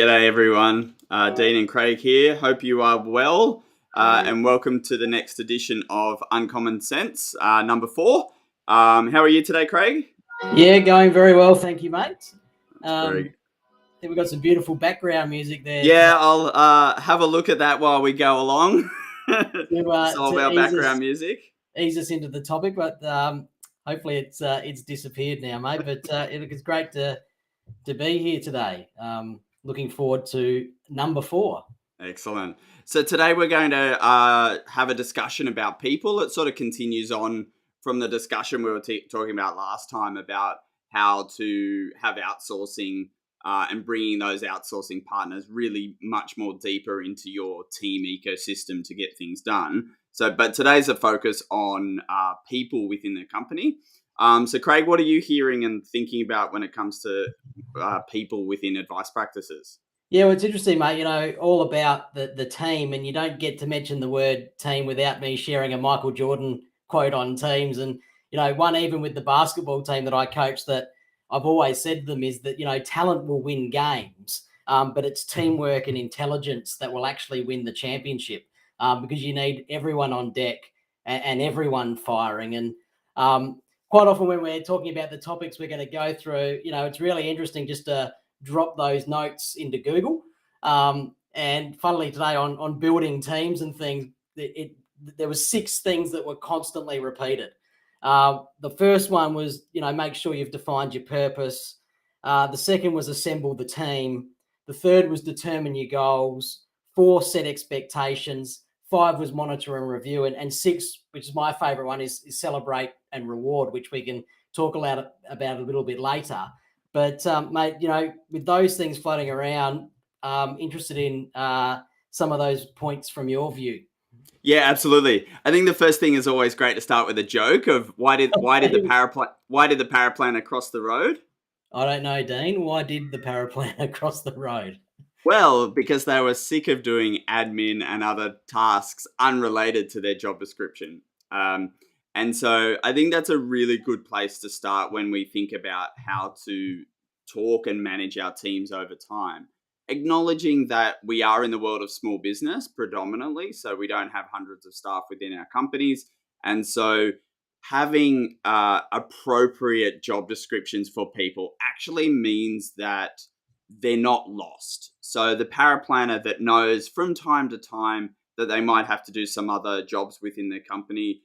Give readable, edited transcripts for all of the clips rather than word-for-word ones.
G'day everyone, Dean and Craig here. Hope you are well, and welcome to the next edition of UncommonCents, number 4. How are you today, Craig? Yeah, going very well, thank you, mate. I Very think we've got some beautiful background music there. Yeah, I'll have a look at that while we go along. Solve to our background music. ease us into the topic, but hopefully it's disappeared now, mate. But it's great to be here today. Looking forward to number 4. Excellent. So today we're going to have a discussion about people. It sort of continues on from the discussion we were talking about last time about how to have outsourcing and bringing those outsourcing partners really much more deeper into your team ecosystem to get things done. But today's a focus on people within the company. So Craig, what are you hearing and thinking about when it comes to people within advice practices? Yeah, well, it's interesting, mate, all about the team, and you don't get to mention the word team without me sharing a Michael Jordan quote on teams. And, one even with the basketball team that I coach that I've always said to them is that, talent will win games, but it's teamwork and intelligence that will actually win the championship, because you need everyone on deck and everyone firing. And quite often when we're talking about the topics we're going to go through, it's really interesting just to drop those notes into Google. And funnily today on building teams and things, there was 6 things that were constantly repeated. The first one was, make sure you've defined your purpose. The second was assemble the team. The third was determine your goals. 4, set expectations. 5 was monitor and review. And 6, which is my favorite one, is celebrate and reward, which we can talk about a little bit later. But, mate, with those things floating around, interested in some of those points from your view. Yeah, absolutely. I think the first thing is always great to start with a joke of why did the paraplaner cross the road? I don't know, Dean. Why did the paraplaner cross the road? Well, because they were sick of doing admin and other tasks unrelated to their job description. And so I think that's a really good place to start when we think about how to talk and manage our teams over time. Acknowledging that we are in the world of small business predominantly, so we don't have hundreds of staff within our companies. And so having appropriate job descriptions for people actually means that they're not lost. So the paraplanner that knows from time to time that they might have to do some other jobs within their company,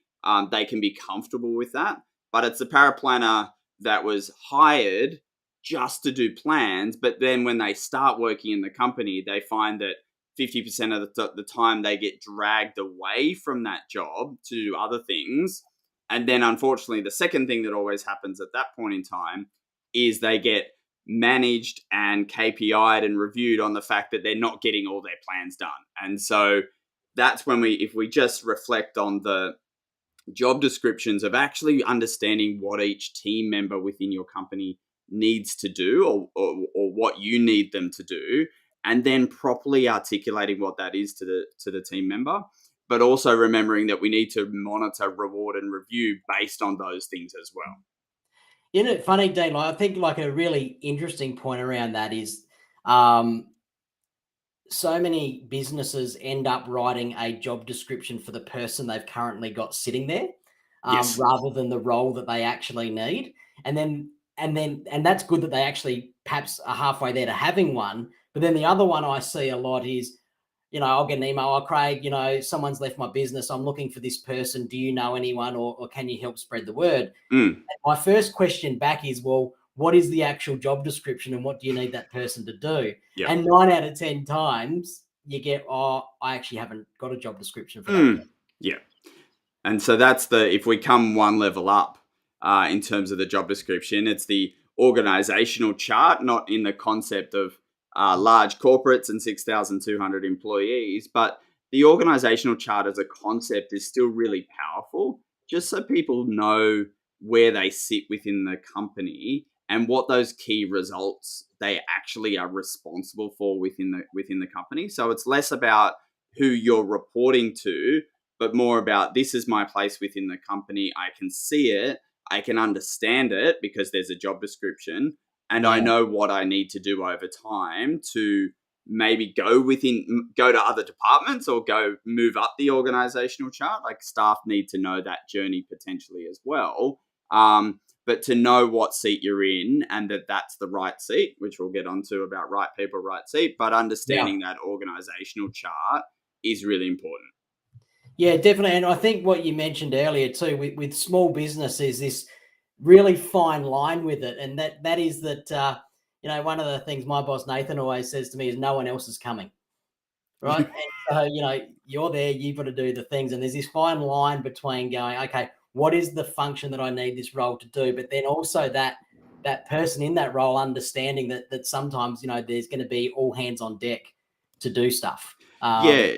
they can be comfortable with that. But it's the paraplanner that was hired just to do plans, but then when they start working in the company, they find that 50% of the time they get dragged away from that job to do other things. And then unfortunately, the second thing that always happens at that point in time is they get managed and KPI'd and reviewed on the fact that they're not getting all their plans done. And so that's when if we just reflect on the job descriptions of actually understanding what each team member within your company needs to do or what you need them to do, and then properly articulating what that is to the team member, but also remembering that we need to monitor, reward, and review based on those things as well. Funny, Dean, I think like a really interesting point around that is so many businesses end up writing a job description for the person they've currently got sitting there, Yes. rather than the role that they actually need. And that's good that they actually perhaps are halfway there to having one. But then the other one I see a lot is, I'll get an email, "Oh, Craig, someone's left my business. I'm looking for this person. Do you know anyone, or can you help spread the word?" My first question back is, well, what is the actual job description and what do you need that person to do? Yep. And 9 out of 10 times you get, "Oh, I actually haven't got a job description for that." Yeah. And so that's if we come one level up in terms of the job description, it's the organizational chart, not in the concept of large corporates and 6,200 employees, but the organizational chart as a concept is still really powerful, just so people know where they sit within the company and what those key results they actually are responsible for within the company. So it's less about who you're reporting to, but more about, this is my place within the company. I can see it. I can understand it because there's a job description, and I know what I need to do over time to maybe go to other departments or go move up the organizational chart. Like staff need to know that journey potentially as well. But to know what seat you're in and that that's the right seat, which we'll get onto about right people, right seat, but Yeah. understanding that organizational chart is really important. Yeah, definitely. And I think what you mentioned earlier too, with small business, is this really fine line with it, and that is that one of the things my boss Nathan always says to me is no one else is coming, right? And so you're there, you've got to do the things, and there's this fine line between going, okay, what is the function that I need this role to do, but then also that person in that role understanding that sometimes there's going to be all hands on deck to do stuff. Yeah,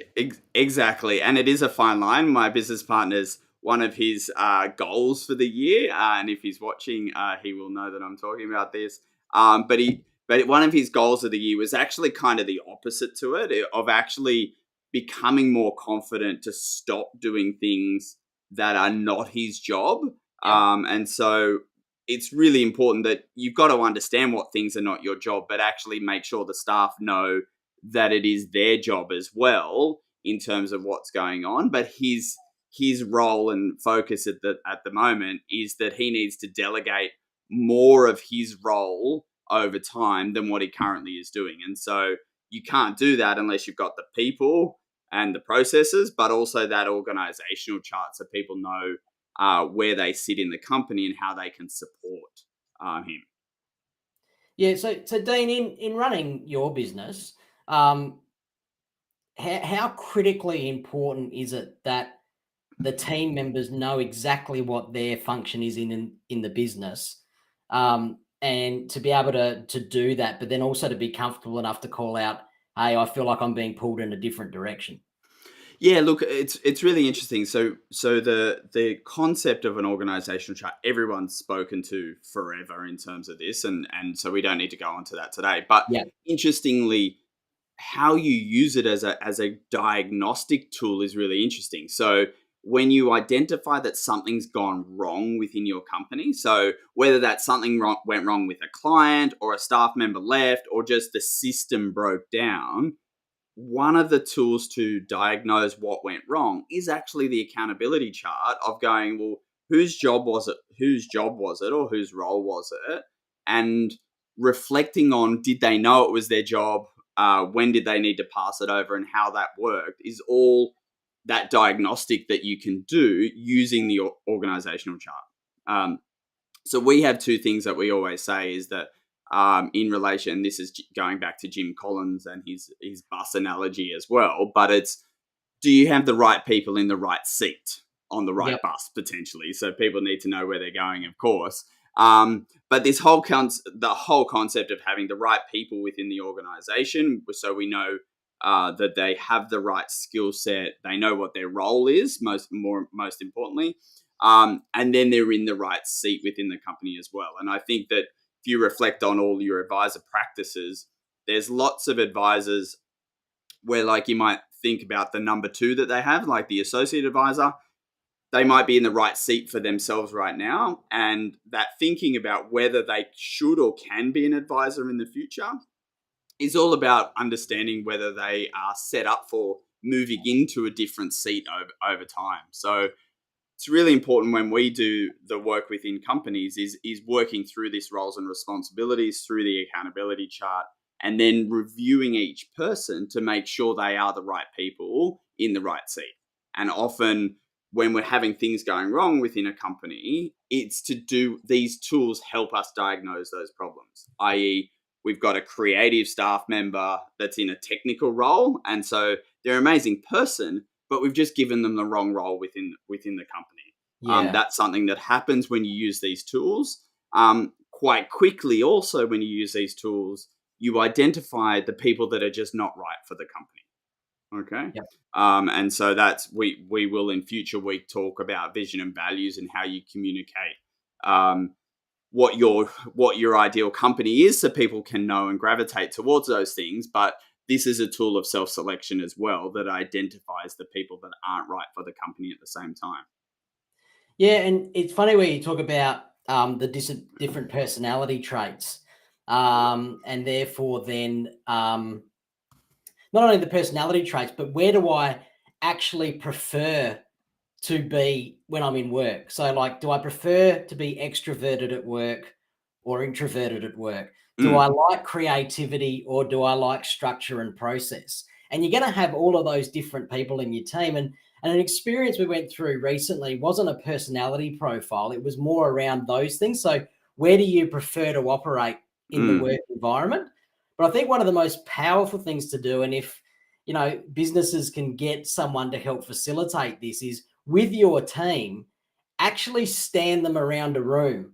exactly. And it is a fine line. My business partner's one of his goals for the year, and if he's watching, he will know that I'm talking about this. But one of his goals of the year was actually kind of the opposite to of actually becoming more confident to stop doing things that are not his job. Yep. And so it's really important that you've got to understand what things are not your job, but actually make sure the staff know that it is their job as well in terms of what's going on. But his role and focus at the moment is that he needs to delegate more of his role over time than what he currently is doing. And so you can't do that unless you've got the people and the processes, but also that organizational chart so people know where they sit in the company and how they can support him. Yeah. So Dean, in running your business, um, how critically important is it that the team members know exactly what their function is in the business, and to be able to do that, but then also to be comfortable enough to call out, "Hey, I feel like I'm being pulled in a different direction." Yeah, look, it's really interesting. So the concept of an organizational chart, everyone's spoken to forever in terms of this, and so we don't need to go into that today. But Yeah. interestingly, how you use it as a diagnostic tool is really interesting. So when you identify that something's gone wrong within your company, so whether that something went wrong with a client or a staff member left or just the system broke down, one of the tools to diagnose what went wrong is actually the accountability chart of going, well, whose job was it? Whose job was it? Or whose role was it? And reflecting on, did they know it was their job? When did they need to pass it over and how that worked is all that diagnostic that you can do using the organizational chart. Um, so we have two things that we always say is that in relation, this is going back to Jim Collins and his bus analogy as well, but it's, do you have the right people in the right seat on the right Yep. bus potentially? So people need to know where they're going, of course. But this the whole concept of having the right people within the organization, so we know that they have the right skill set, they know what their role is, most importantly, and then they're in the right seat within the company as well. And I think that if you reflect on all your advisor practices, there's lots of advisors where, like, you might think about the number two that they have, like the associate advisor. They might be in the right seat for themselves right now. And that thinking about whether they should or can be an advisor in the future is all about understanding whether they are set up for moving into a different seat over time. So it's really important when we do the work within companies is working through these roles and responsibilities through the accountability chart and then reviewing each person to make sure they are the right people in the right seat. And often when we're having things going wrong within a company, it's to do these tools help us diagnose those problems, i.e., we've got a creative staff member that's in a technical role, and so they're an amazing person, but we've just given them the wrong role within the company. Yeah. That's something that happens when you use these tools. Quite quickly, also when you use these tools, you identify the people that are just not right for the company. Okay. Yep. And so that's we will in future week talk about vision and values and how you communicate um, what your ideal company is, so people can know and gravitate towards those things. But this is a tool of self-selection as well that identifies the people that aren't right for the company at the same time. Yeah, and it's funny where you talk about the different personality traits, and therefore then not only the personality traits, but where do I actually prefer to be when I'm in work? So, like, do I prefer to be extroverted at work or introverted at work? Do I Mm, like creativity or do I like structure and process? And you're going to have all of those different people in your team. And an experience we went through recently wasn't a personality profile, it was more around those things. So, where do you prefer to operate in the mm, work environment? But I think one of the most powerful things to do, and if businesses can get someone to help facilitate this, is with your team, actually stand them around a room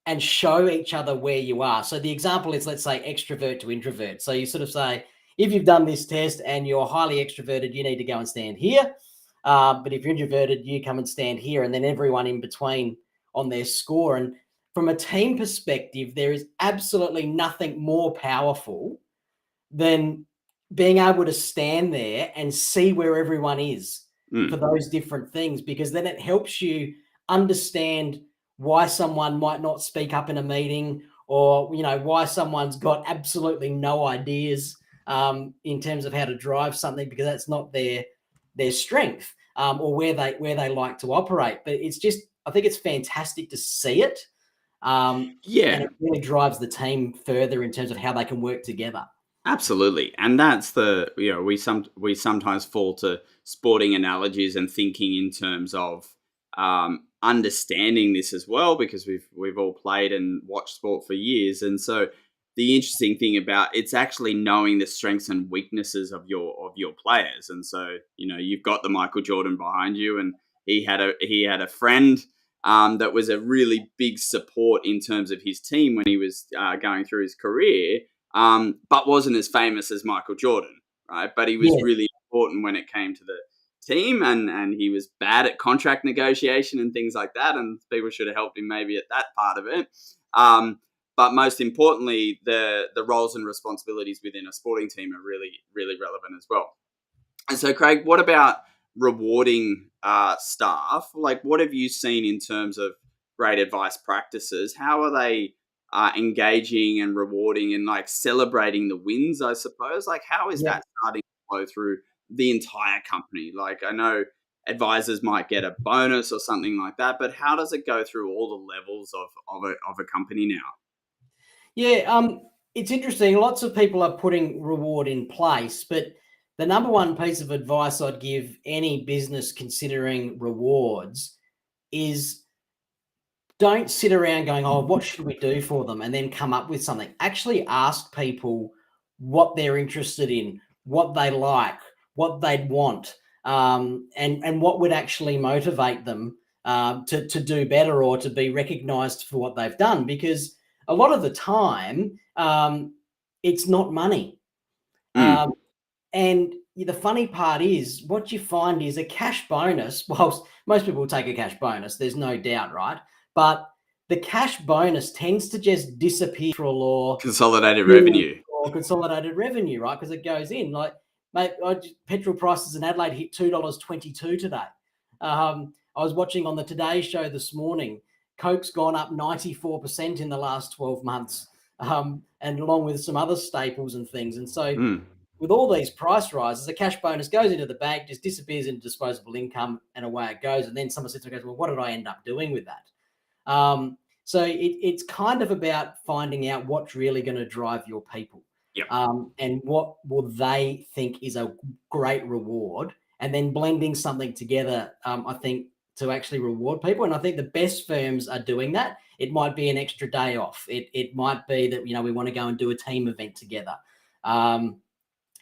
and show each other where you are. So the example is, let's say, extrovert to introvert. So you sort of say, if you've done this test and you're highly extroverted, you need to go and stand here. But if you're introverted, you come and stand here, and then everyone in between on their score. And from a team perspective, there is absolutely nothing more powerful than being able to stand there and see where everyone is for mm. those different things, because then it helps you understand why someone might not speak up in a meeting, or why someone's got absolutely no ideas in terms of how to drive something, because that's not their strength, or where they like to operate. But it's just, I think it's fantastic to see it, and Yeah. it really drives the team further in terms of how they can work together. Absolutely, and that's the we sometimes fall to sporting analogies and thinking in terms of understanding this as well, because we've all played and watched sport for years, and so the interesting thing about it's actually knowing the strengths and weaknesses of your players, and so you've got the Michael Jordan behind you, and he had a friend that was a really big support in terms of his team when he was going through his career, but wasn't as famous as Michael Jordan, right? But he was Yes. really important when it came to the team, and he was bad at contract negotiation and things like that, and people should have helped him maybe at that part of it. But most importantly, the roles and responsibilities within a sporting team are really, really relevant as well. And so, Craig, what about rewarding staff? Like, what have you seen in terms of great advice practices? How are they engaging and rewarding and like celebrating the wins? I suppose. Like, how is Yep. that starting to flow through the entire company? Like, I know advisors might get a bonus or something like that, but how does it go through all the levels of a company now? Yeah, it's interesting. Lots of people are putting reward in place, but the number one piece of advice I'd give any business considering rewards is, don't sit around going, "Oh, what should we do for them?" and then come up with something. Actually ask people what they're interested in, what they like, what they'd want, and what would actually motivate them to do better or to be recognized for what they've done. Because a lot of the time, it's not money. Mm, Um, and the funny part is, what you find is a cash bonus. Whilst most people will take a cash bonus, there's no doubt, right? But the cash bonus tends to just disappear or consolidated revenue. consolidated revenue, right? Because it goes in. Like, mate, petrol prices in Adelaide hit $2.22 today. I was watching on the Today Show this morning. Coke's gone up 94% in the last 12 months, and along with some other staples and things. And so, Mm, with all these price rises, the cash bonus goes into the bank, just disappears into disposable income, and away it goes. And then someone sits and goes, "Well, what did I end up doing with that?" So it's kind of about finding out what's really going to drive your people, yep. and what will they think is a great reward, and then blending something together. I think, to actually reward people, and I think the best firms are doing that. It might be an extra day off. It might be that we want to go and do a team event together.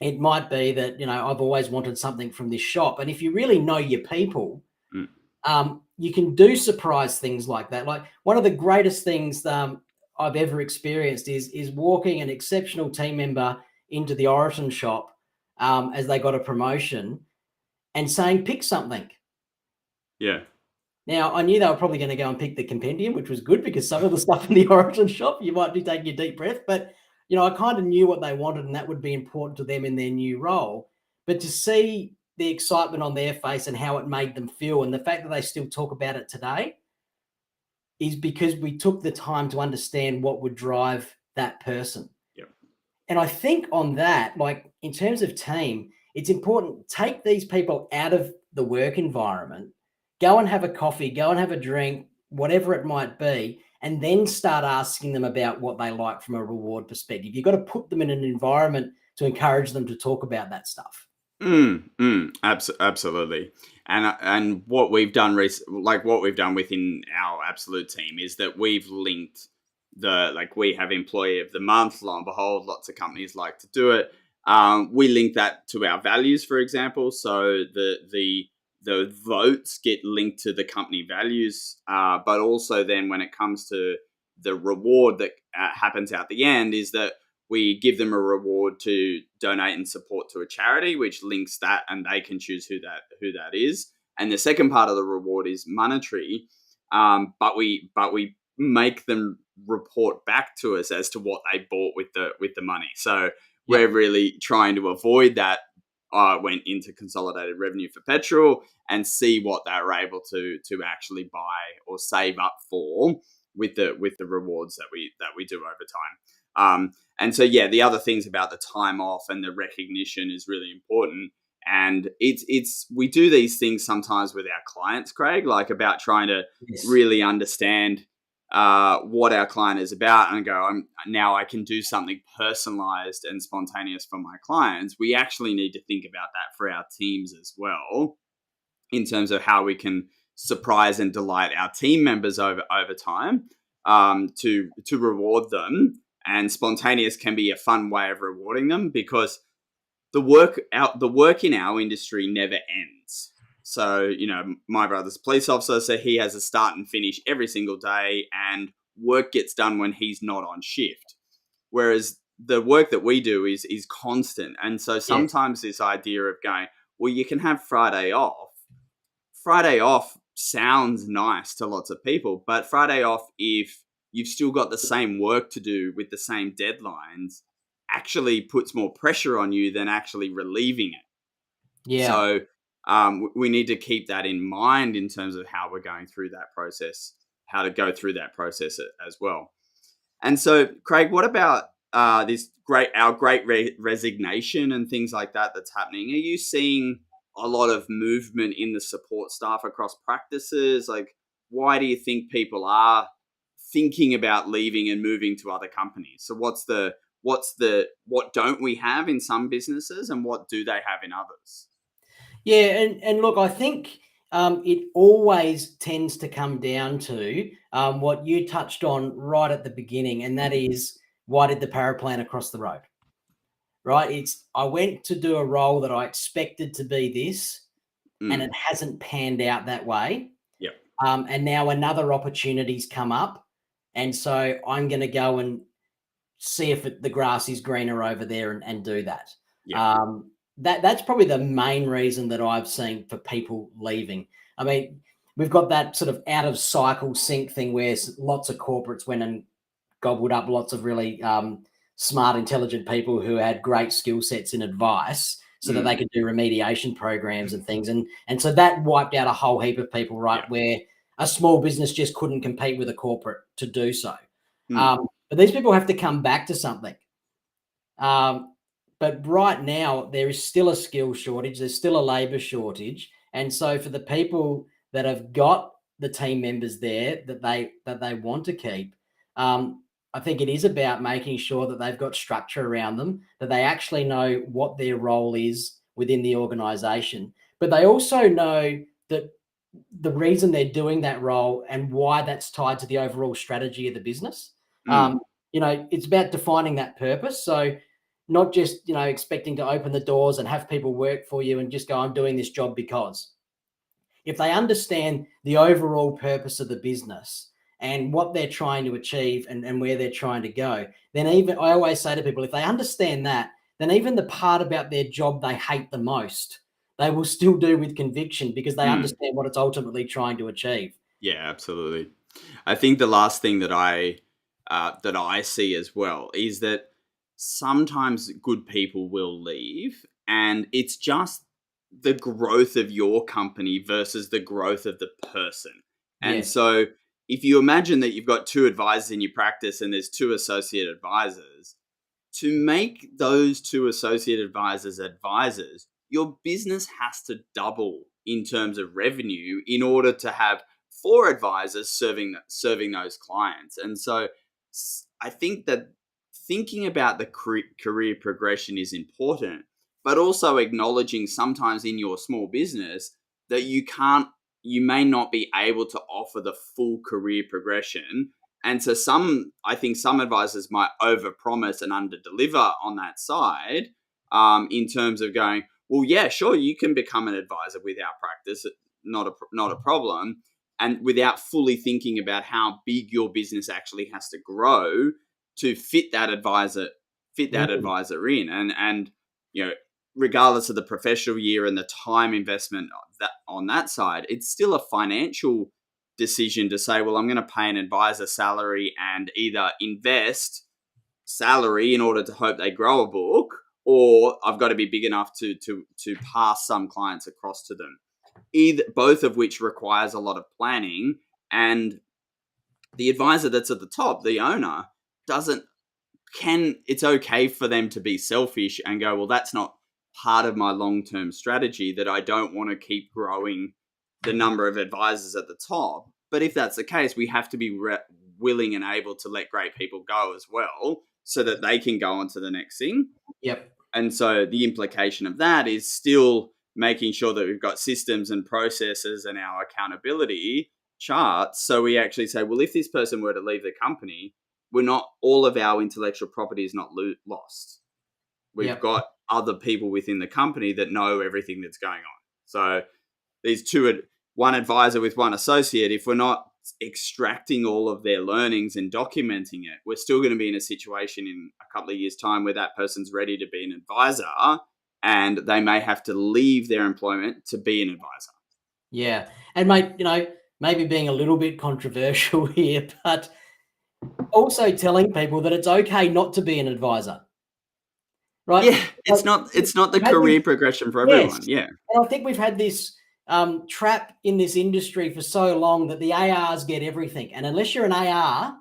It might be that I've always wanted something from this shop, and if you really know your people, Mm, you can do surprise things like that. Like, one of the greatest things I've ever experienced is walking an exceptional team member into the Oriton shop as they got a promotion, and saying, "Pick something." yeah. Now, I knew they were probably going to go and pick the compendium, which was good, because some of the stuff in the Origin shop, you might be taking a deep breath. But, I kind of knew what they wanted, and that would be important to them in their new role. But to see the excitement on their face and how it made them feel, and the fact that they still talk about it today, is because we took the time to understand what would drive that person. Yep. And I think on that, like in terms of team, it's important take these people out of the work environment, go and have a coffee, go and have a drink, whatever it might be, and then start asking them about what they like from a reward perspective. You've got to put them in an environment to encourage them to talk about that stuff. Absolutely. And what we've done like what we've done within our absolute team is that we've linked we have employee of the month. Lo and behold, lots of companies like to do it. We link that to our values, for example. So the votes get linked to the company values, but also then when it comes to the reward that happens at the end is that we give them a reward to donate and support to a charity, which links that, and they can choose who that is. And the second part of the reward is monetary, but we make them report back to us as to what they bought with the money. So we're Yep. really trying to avoid that. Went into consolidated revenue for petrol and see what they were able to actually buy or save up for with the rewards that we do over time. And so, yeah, the other things about the time off and the recognition is really important. And it's we do these things sometimes with our clients, Craig, like about trying to Yes. really understand what our client is about and go, now I can do something personalized and spontaneous for my clients. We actually need to think about that for our teams as well, in terms of how we can surprise and delight our team members over time, to reward them. And spontaneous can be a fun way of rewarding them because the work in our industry never ends. So, my brother's a police officer, so he has a start and finish every single day, and work gets done when he's not on shift. Whereas the work that we do is constant. And so Yes. sometimes this idea of going, well, you can have Friday off sounds nice to lots of people, but Friday off, if you've still got the same work to do with the same deadlines, actually puts more pressure on you than actually relieving it. Yeah. So we need to keep that in mind in terms of how we're going through that process, how to go through that process as well. And so, Craig, what about our great resignation and things like that that's happening? Are you seeing a lot of movement in the support staff across practices? Like, why do you think people are thinking about leaving and moving to other companies? So, what don't we have in some businesses, and what do they have in others? Yeah, and look, I think it always tends to come down to what you touched on right at the beginning, and that is why did the paraplan across the road? Right? It's I went to do a role that I expected to be this, and it Mm, hasn't panned out that way. yep, And now another opportunity's come up, and so I'm going to go and see if the grass is greener over there and do that. yep, That's probably the main reason that I've seen for people leaving. I mean, we've got that sort of out of cycle sync thing where lots of corporates went and gobbled up lots of really smart, intelligent people who had great skill sets in advice so that they mm, could do remediation programs and things. And so that wiped out a whole heap of people, right? yep, Where a small business just couldn't compete with a corporate to do so. mm, But these people have to come back to something. But right now, there is still a skill shortage. There's still a labor shortage, and so for the people that have got the team members there that they want to keep, I think it is about making sure that they've got structure around them, that they actually know what their role is within the organization, but they also know that the reason they're doing that role and why that's tied to the overall strategy of the business. mm, Um, it's about defining that purpose. So not just, expecting to open the doors and have people work for you and just go, I'm doing this job because. If they understand the overall purpose of the business and what they're trying to achieve and where they're trying to go, then even I always say to people, if they understand that, then even the part about their job they hate the most, they will still do with conviction because they mm. understand what it's ultimately trying to achieve. Yeah, absolutely. I think the last thing that I see as well is that sometimes good people will leave, and it's just the growth of your company versus the growth of the person. And Yes. so, if you imagine that you've got two advisors in your practice and there's two associate advisors, to make those two associate advisors advisors, your business has to double in terms of revenue in order to have four advisors serving those clients. And so I think that thinking about the career progression is important, but also acknowledging sometimes in your small business that you may not be able to offer the full career progression. And so I think some advisors might overpromise and underdeliver on that side, in terms of going, well, yeah, sure, you can become an advisor with our practice, not a problem, and without fully thinking about how big your business actually has to grow to fit that Mm. advisor in, and regardless of the professional year and the time investment on that side, it's still a financial decision to say, well, I'm going to pay an advisor salary and either invest salary in order to hope they grow a book, or I've got to be big enough to pass some clients across to them. Both of which requires a lot of planning, and the advisor that's at the top, the owner, doesn't can it's okay for them to be selfish and go, well, that's not part of my long-term strategy, that I don't want to keep growing the number of advisors at the top. But if that's the case, we have to be willing and able to let great people go as well, so that they can go on to the next thing. Yep. And so the implication of that is still making sure that we've got systems and processes and our accountability charts. So we actually say, well, if this person were to leave the company, we're not, all of our intellectual property is not lost. We've Yep. got other people within the company that know everything that's going on. So these one advisor with one associate, if we're not extracting all of their learnings and documenting it, we're still going to be in a situation in a couple of years' time where that person's ready to be an advisor, and they may have to leave their employment to be an advisor. Yeah. And mate, maybe being a little bit controversial here, but also telling people that it's okay not to be an advisor, right? Yeah, Like, it's not the we've had this, career progression for yes, everyone. Yeah. and I think we've had this trap in this industry for so long that the ARs get everything, and unless you're an AR,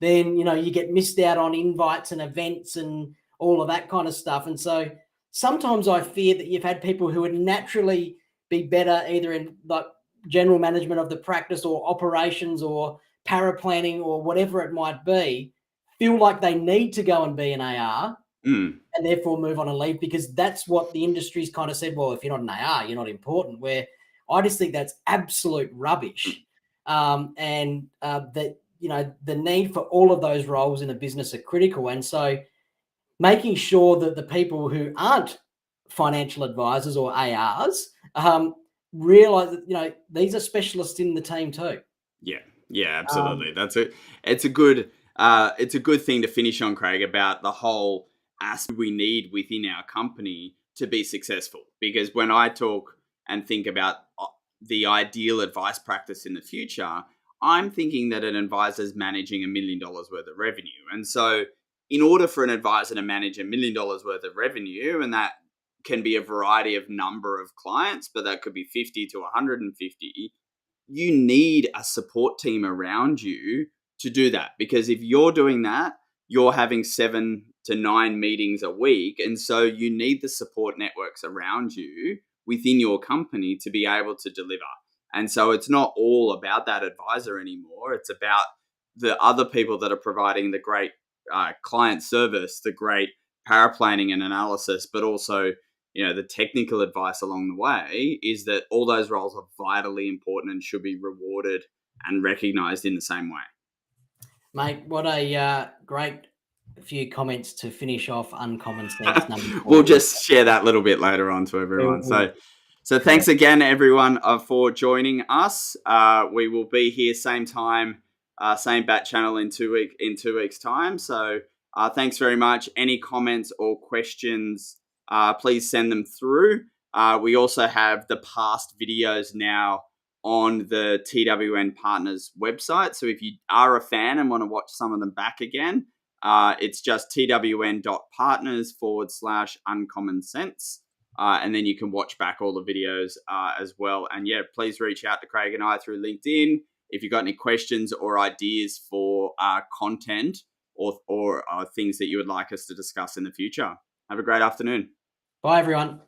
then you get missed out on invites and events and all of that kind of stuff. And so sometimes I fear that you've had people who would naturally be better either in like general management of the practice or operations or para planning or whatever it might be, feel like they need to go and be an AR Mm. and therefore move on and leave, because that's what the industry's kind of said. Well, if you're not an AR, you're not important. Where I just think that's absolute rubbish. And that the need for all of those roles in a business are critical. And so making sure that the people who aren't financial advisors or ARs realize that these are specialists in the team too. Yeah, yeah, Um, absolutely. It's a good thing to finish on, Craig, about the whole aspect we need within our company to be successful. Because when I talk and think about the ideal advice practice in the future, I'm thinking that an advisor is managing $1 million worth of revenue. And so in order for an advisor to manage $1 million worth of revenue, and that can be a variety of number of clients, but that could be 50 to 150, you need a support team around you to do that. Because if you're doing that, you're having 7 to 9 meetings a week. And so you need the support networks around you within your company to be able to deliver. And so it's not all about that advisor anymore. It's about the other people that are providing the great client service, the great power planning and analysis, but also the technical advice along the way. Is that all those roles are vitally important and should be rewarded and recognized in the same way. Mate, what a great few comments to finish off Uncommon Sense number We'll 4. just share that little bit later on to We'll, everyone. we'll, So yeah. thanks again, everyone, for joining us. We will be here same time, same bat channel in 2 weeks time. So thanks very much. Any comments or questions, please send them through. We also have the past videos now on the TWN Partners website. So if you are a fan and want to watch some of them back again, it's just twn.partners/UncommonCents. And then you can watch back all the videos as well. And yeah, please reach out to Craig and I through LinkedIn if you've got any questions or ideas for content or things that you would like us to discuss in the future. Have a great afternoon. Bye, everyone.